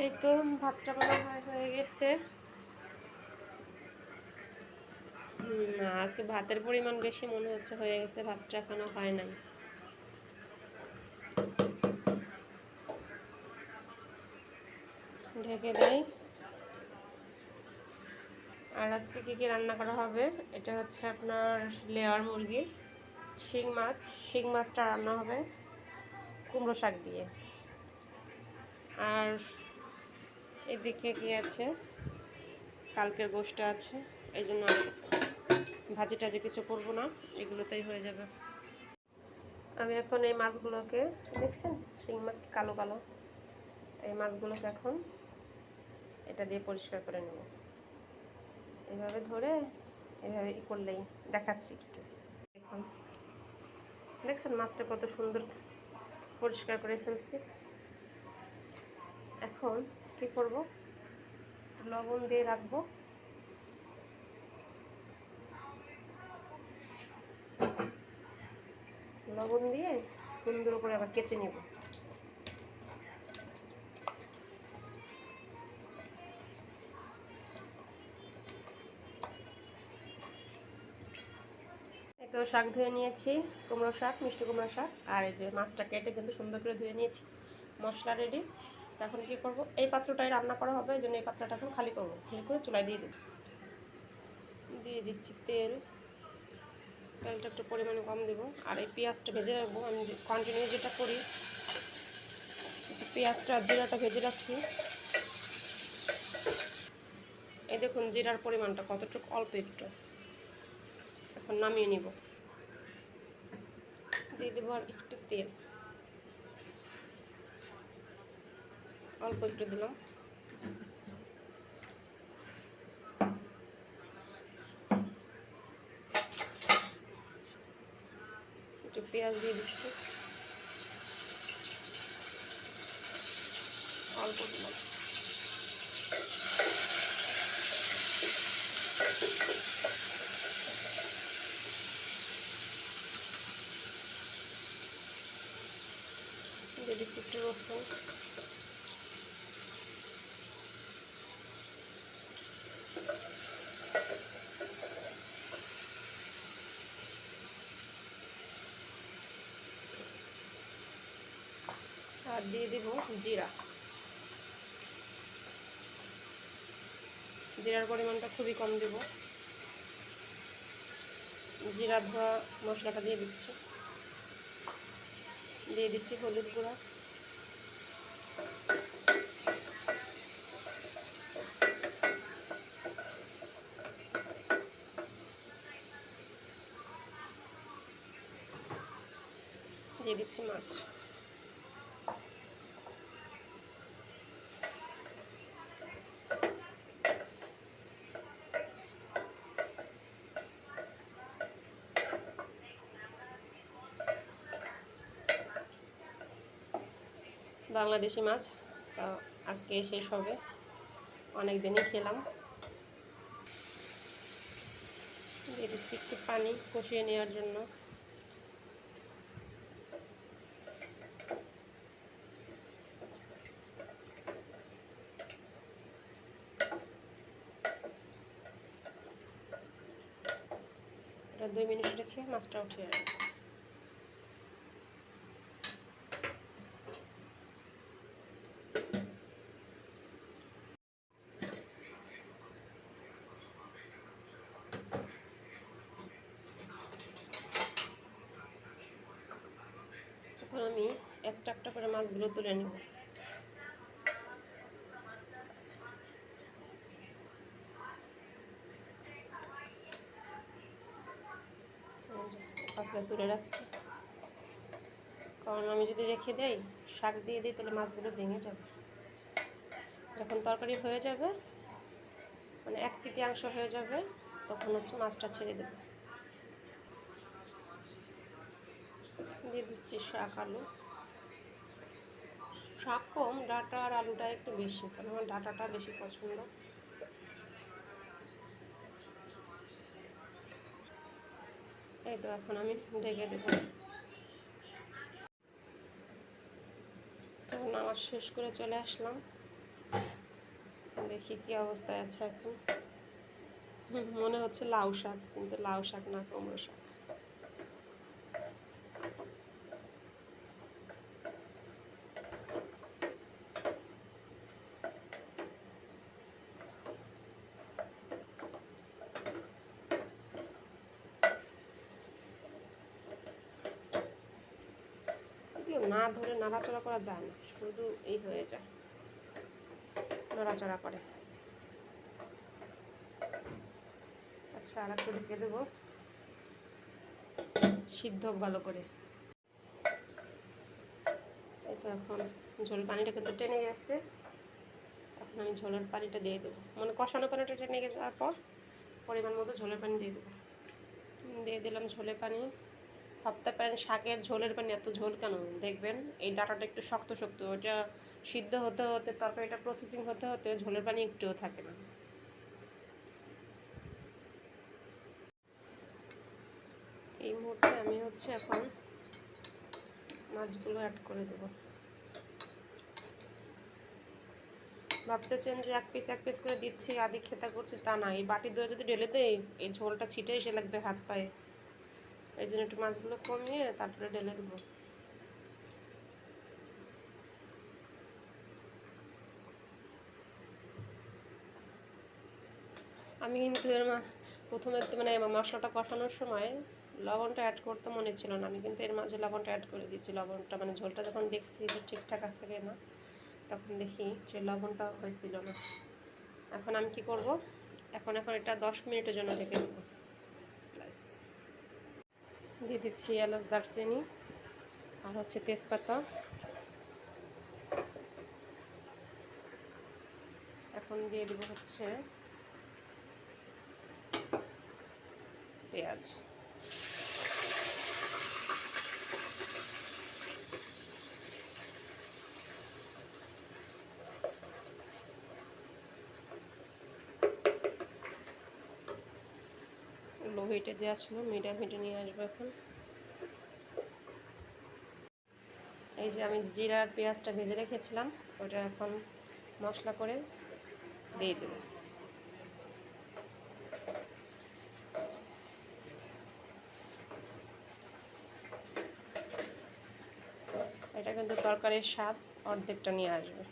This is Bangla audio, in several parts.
এই তো ভাতটা মনে হয় হয়ে গেছে। না, আজকে ভাতের পরিমাণ বেশি মনে হচ্ছে, হয়ে গেছে। ভাতটা এখনো হয় নাই। ঢেকে দেই। আর আজকে কী কী রান্না করা হবে, এটা হচ্ছে আপনার লেয়ার মুরগি, শিং মাছটা রান্না হবে কুমড়ো শাক দিয়ে। আর এদিকে কি আছে, কালকের গোশত আছে, এই জন্য ভাজি টাজি কিছু করবো না, এগুলোতেই হয়ে যাবে। আমি এখন এই মাছগুলোকে, দেখছেন শিং মাছ কি কালো কালো, এই মাছগুলোকে এখন এটা দিয়ে পরিষ্কার করে নেব। এভাবে ধরে এভাবে করলেই, দেখাচ্ছি একটু। এখন দেখছেন মাছটা কত সুন্দর পরিষ্কার করে ফেলছি। এখন কি করব, লবণ দিয়ে রাখবো। লবণ দিয়ে সুন্দর করে আবার কেচে নেব। এই তো শাক ধুয়ে নিয়েছি, কুমড়ো শাক, মিষ্টি কুমড়ো শাক। আর এই যে মাছটা কেটে কিন্তু সুন্দর করে ধুয়ে নিয়েছি, মশলা রেডি। তখন কি করব, এই পাত্রটাই রান্না করা হবে, এই জন্য এই পাত্রটা এখন খালি করবো। খালি করে চুলায় দিয়ে দেব। দিয়ে দিচ্ছি তেল। তেলটা একটু পরিমাণে কম দেবো। আর এই পেঁয়াজটা ভেজে রাখবো। আমি যে কন্টিনিউ যেটা করি, পেঁয়াজটা আর জিরাটা ভেজে রাখছি। এই দেখুন জিরার পরিমাণটা কতটুকু, অল্প একটু। এখন নামিয়ে নিব। দিয়ে দেবো আর একটু তেল, অল্প একটু দিলাম। একটু পেঁয়াজ দিয়ে দিচ্ছি, অল্প দিলাম। দিয়ে দিচ্ছি একটু রসুন। আর দিয়ে দিব জিরা। জিরার পরিমাণটা খুবই কম দেব। জিরা ধোয়া মশলাটা দিয়ে দিচ্ছি। দিয়ে দিচ্ছি হলুদ গুঁড়া, দিয়ে দিচ্ছি মাছ। বাংলাদেশি মাছ, আজকে শেষ হবে, অনেক দিনই খেলাম। দিয়ে দিচ্ছি একটু পানি কষিয়ে নেওয়ার জন্য। এটা 2 মিনিট রেখে মাছটা উঠিয়ে রাখবো। এখন আমি একটা একটা করে মাছগুলো তুলে নেব। পাতলা তুলে রাখছি, কারণ আমি যদি রেখে দেই, শাক দিয়ে দিই, তাহলে মাছগুলো ভেঙে যাবে। যখন তরকারি হয়ে যাবে, মানে 1/3 হয়ে যাবে, তখন হচ্ছে মাছটা ছেড়ে দেবো। দিয়ে দিচ্ছি শাক, আলু। শাক কম, ডাঁটা আর আলুটা একটু বেশি, কারণ আমার ডাঁটাটা বেশি পছন্দ। এই তো এখন আমি ঢেকে দেবো। তখন আমার শেষ করে চলে আসলাম। দেখি কি অবস্থায় আছে এখন। মনে হচ্ছে লাউ শাক, কিন্তু লাউ শাক না, কুমড়ো শাক। না ধরে নাড়াচড়া করা যায় না, শুধু এই হয়ে যায়, নড়াচড়া করে। আচ্ছা, আর একটু ঢেকে দেবো, সিদ্ধ ভালো করে। এই তো এখন ঝোল পানিটা কিন্তু টেনে গেছে। এখন আমি ঝোলের পানিটা দিয়ে দেবো, মানে কষানো পানিটা টেনে যাওয়ার পর পরিমাণ মতো ঝোলের পানি দিয়ে দেবো। দিয়ে দিলাম ঝোলের পানি। ভাবতে পারেন শাকের ঝোলের পানি এত ঝোল কেন? দেখবেন এই ডাটাটা একটু শক্ত শক্ত, ওইটা সিদ্ধ হতে হতে তরকারিটা প্রসেসিং হতে হতে ঝোলের পানি একটুও থাকে না। এই মুহূর্তে আমি এখন মাছগুলো অ্যাড করে দেবো। ভাবতেছেন যে এক পিস করে দিচ্ছি, আদি খেতা করছি, তা না। এই বাটি ধরে যদি ঢেলে দেই, এই ঝোলটা ছিটে এসে লাগবে হাত পায়ে। এই জন্য একটু মাছগুলো কমিয়ে তারপরে ঢেলে দেবো। আমি কিন্তু প্রথমে মানে মশলাটা কষানোর সময় লবণটা অ্যাড করতে মনে ছিল না, আমি কিন্তু এর মাঝে লবণটা অ্যাড করে দিয়েছি। লবণটা মানে ঝোলটা যখন দেখছি যে ঠিকঠাক আছে কিনা, তখন দেখি যে লবণটা হয়েছিল না। এখন আমি কি করব, এখন এটা 10 মিনিটের জন্য রেখে দেবো। ব্যাস, দিয়ে দিচ্ছি এলাচ, দারচিনি আর তেজপাতা। এখন দিয়ে দেবো পেঁয়াজ। লো হিটে দেওয়া ছিল, মিডিয়াম হিটে নিয়ে আসবো এখন। এই যে আমি জিরা আর পেঁয়াজটা ভেজে রেখেছিলাম, ওটা এখন মশলা করে দিয়ে দেবো। এটা কিন্তু তরকারির স্বাদ অর্ধেকটা নিয়ে আসবে।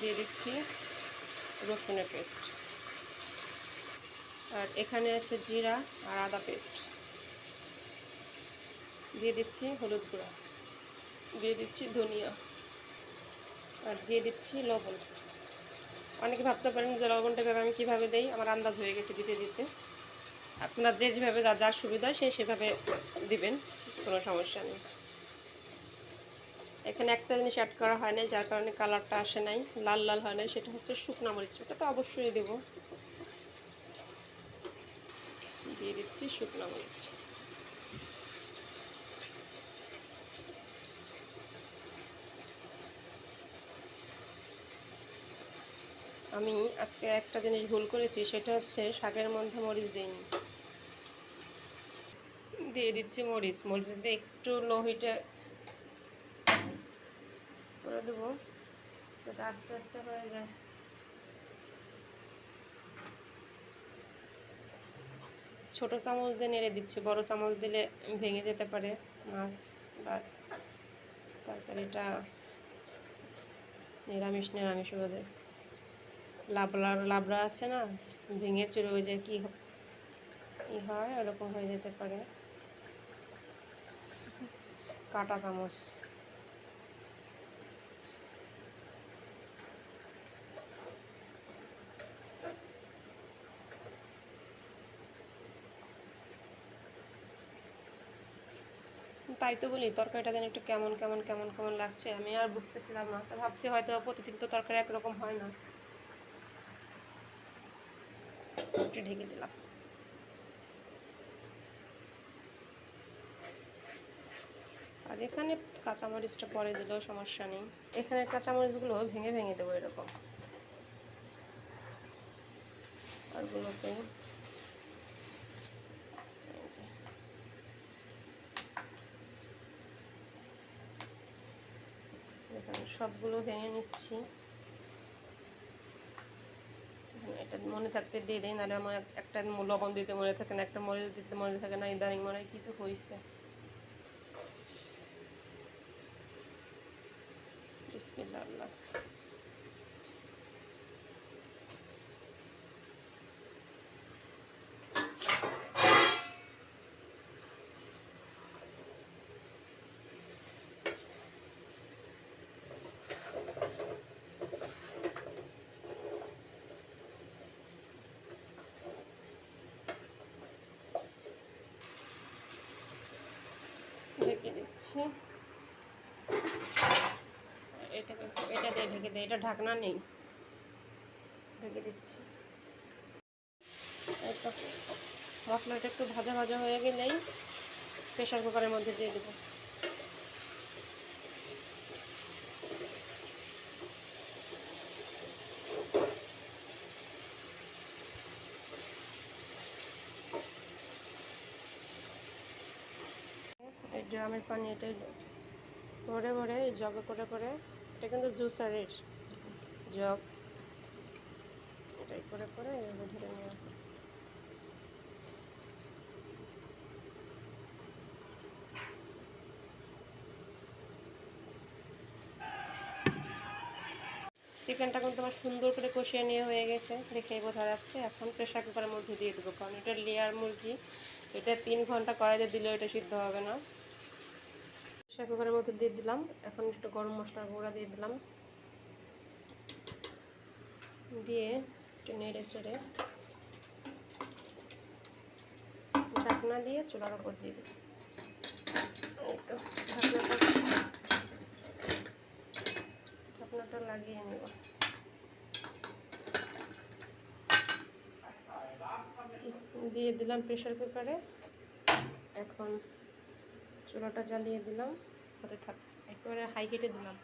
দিয়ে দিচ্ছি রসুনের পেস্ট, আর এখানে আছে জিরা আর আদা পেস্ট। দিয়ে দিচ্ছি হলুদ গুঁড়া, দিয়ে দিচ্ছি ধনিয়া, আর দিয়ে দিচ্ছি লবণ। অনেকে ভাবতে পারেন যে লবণটা আমি কীভাবে দেই, আমার আন্দাজ হয়ে গেছে দিতে দিতে। আপনার যেভাবে যার সুবিধা হয় সেভাবে দিবেন, কোনো সমস্যা নেই। এখানে একটা জিনিস অ্যাড করা হয় না, যার কারণে কালারটা আসে নাই, লাল লাল হয় নাই, সেটা হচ্ছে শুকনো মরিচ। ওটা তো অবশ্যই দেব। দিয়ে দিচ্ছি শুকনো মরিচ। আমি আজকে একটা জিনিস ভুল করেছি, সেটা হচ্ছে শাকের মধ্যে মরিচ দিইনি। দিয়ে দিচ্ছি মরিচ দিয়ে একটু লো হিটে করে দেবো, যাতে আস্তে আস্তে হয়ে যায়। ছোট চামচ দিয়ে নেড়ে দিচ্ছি, বড় চামচ দিলে ভেঙে যেতে পারে মাছ বা তরকারিটা। নিরামিষ বোঝে, লাবড়া আছে না, ভেঙে চুরে হয়ে যায়, কি হয়, ওরকম হয়ে যেতে পারে। কাঁটা চামচ। তাই তো বলি, তরকারিটা যেন একটু কেমন কেমন কেমন কেমন লাগছে, আমি আর বুঝতেছিলাম না। তো ভাবছি হয়তো প্রতিদিন তো তরকারি একরকম হয় না। একটু ঢেকে দিলাম। আর এখানে কাঁচামরিচটা পরে দিলেও সমস্যা নেই। এখানে কাঁচামরিচগুলো ভেঙে ভেঙে দেবো এরকম, আরগুলোকে সবগুলো ভেঙে নিচ্ছি। এটা মনে থাকতে দিয়ে দিই, নাহলে আমার একটা লবণ দিতে মনে থাকে না, একটা মরিচ দিতে মনে থাকে না, ইদানিং মনে হয় কিছু হয়েছে। বিসমিল্লাহ। ঢেকে দিচ্ছি, এটা দিয়ে ঢেকে দিই, এটা ঢাকনা নেই, ঢেকে দিচ্ছি। তো মশলাটা একটু ভাজা ভাজা হয়ে গেলেই প্রেশার কুকারের মধ্যে দিয়ে দেবো। এই ড্রামের পানি এটা ভরে ভরে জগে করে করে, এটা কিন্তু জুসারের জগ, এটাই করে করে এভাবে ঢেলে নেওয়া। চিকেনটা কিন্তু আমার সুন্দর করে কষিয়ে নিয়ে হয়ে গেছে, দেখেই বোঝা যাচ্ছে। এখন প্রেশার কুকারের মধ্যে দিয়ে দেবো, কারণ এটা লেয়ার মুরগি, এটা 3 ঘন্টা কড়াইতে দিলেও এটা সিদ্ধ হবে না। প্রেশার কুকারের মধ্যে দিয়ে দিলাম। এখন একটু গরম মশলার গুঁড়া দিয়ে দিলাম, দিয়ে একটু নেড়ে চেড়ে ঢাকনা দিয়ে চুলার উপর দিয়ে দিই। এই তো ঢাকনাটা লাগিয়ে নেব। দিয়ে দিলাম প্রেশার কুকারে। এখন চুলাটা জ্বালিয়ে দিলাম, হতে থাক, একেবারে হাই হিটে দিলাম।